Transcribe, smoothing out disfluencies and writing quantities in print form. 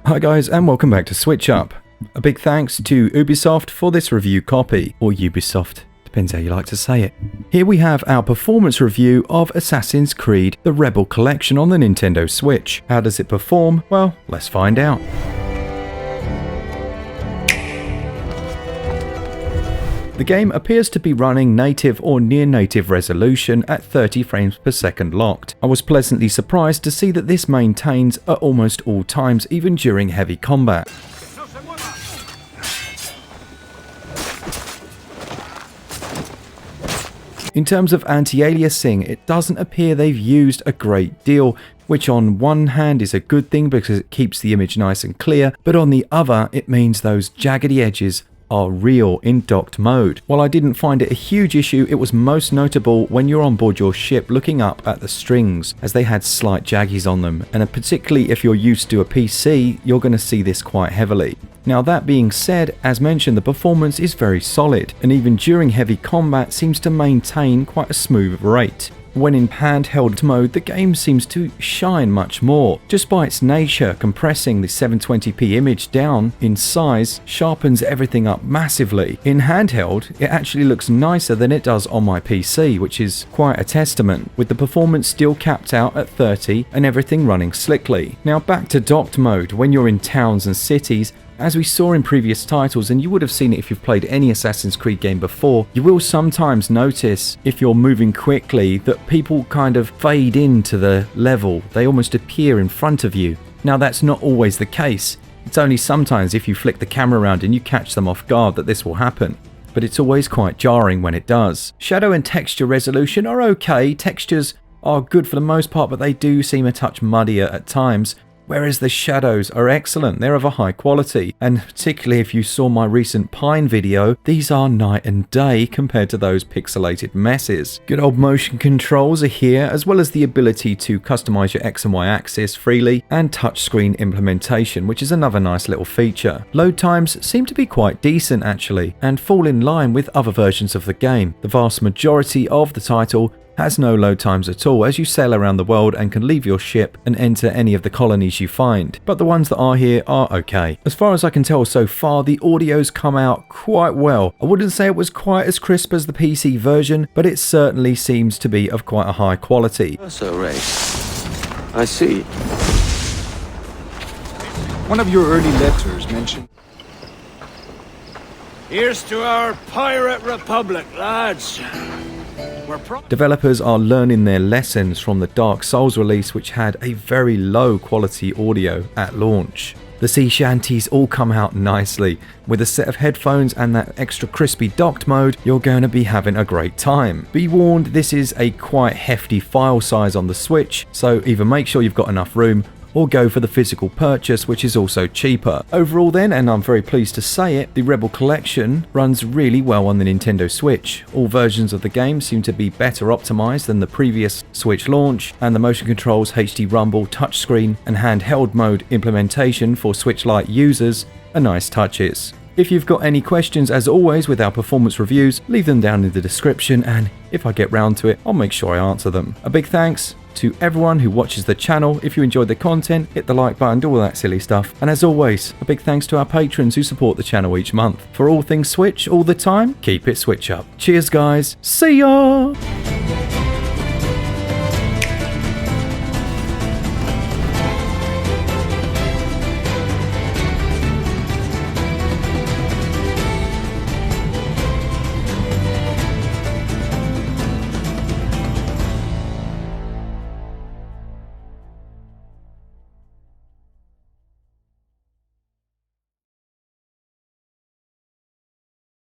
Hi guys, and welcome back to Switch Up. A big thanks to Ubisoft for this review copy, or Ubisoft, depends how you like to say it. Here we have our performance review of Assassin's Creed The Rebel Collection on the Nintendo Switch. How does it perform? Well, let's find out. The game appears to be running native or near native resolution at 30 frames per second locked. I was pleasantly surprised to see that this maintains at almost all times, even during heavy combat. In terms of anti-aliasing, it doesn't appear they've used a great deal, which on one hand is a good thing because it keeps the image nice and clear, but on the other it means those jaggedy edges are real in docked mode. While I didn't find it a huge issue, it was most notable when you're on board your ship looking up at the strings, as they had slight jaggies on them, and particularly if you're used to a PC, you're going to see this quite heavily. Now that being said, as mentioned, the performance is very solid, and even during heavy combat seems to maintain quite a smooth rate. When in handheld mode, the game seems to shine much more. Just by its nature, compressing the 720p image down in size sharpens everything up massively. In handheld, it actually looks nicer than it does on my PC, which is quite a testament, with the performance still capped out at 30 and everything running slickly. Now back to docked mode, when you're in towns and cities, as we saw in previous titles, and you would have seen it if you've played any Assassin's Creed game before, you will sometimes notice, if you're moving quickly, that people kind of fade into the level. They almost appear in front of you. Now that's not always the case. It's only sometimes if you flick the camera around and you catch them off guard that this will happen. But it's always quite jarring when it does. Shadow and texture resolution are okay. Textures are good for the most part, but they do seem a touch muddier at times. Whereas the shadows are excellent, they're of a high quality, and particularly if you saw my recent Pine video, these are night and day compared to those pixelated messes. Good old motion controls are here, as well as the ability to customize your X and Y axis freely, and touchscreen implementation, which is another nice little feature. Load times seem to be quite decent actually, and fall in line with other versions of the game. The vast majority of the title has no load times at all, as you sail around the world and can leave your ship and enter any of the colonies you find, but the ones that are here are okay. As far as I can tell so far, the audio's come out quite well. I wouldn't say it was quite as crisp as the PC version, but it certainly seems to be of quite a high quality. So, Ray, I see. One of your early letters mentioned... Here's to our pirate republic, lads. Developers are learning their lessons from the Dark Souls release, which had a very low quality audio at launch. The sea shanties all come out nicely. With a set of headphones and that extra crispy docked mode, you're going to be having a great time. Be warned, this is a quite hefty file size on the Switch, so either make sure you've got enough room or go for the physical purchase, which is also cheaper. Overall then, and I'm very pleased to say it, the Rebel Collection runs really well on the Nintendo Switch. All versions of the game seem to be better optimized than the previous Switch launch, and the motion controls, HD Rumble, touchscreen and handheld mode implementation for Switch Lite users are nice touches. If you've got any questions, as always with our performance reviews, leave them down in the description, and if I get round to it, I'll make sure I answer them. A big thanks to everyone who watches the channel. If you enjoyed the content, hit the like button, do all that silly stuff. And as always, a big thanks to our patrons who support the channel each month. For all things Switch, all the time, keep it Switch up. Cheers guys, see ya!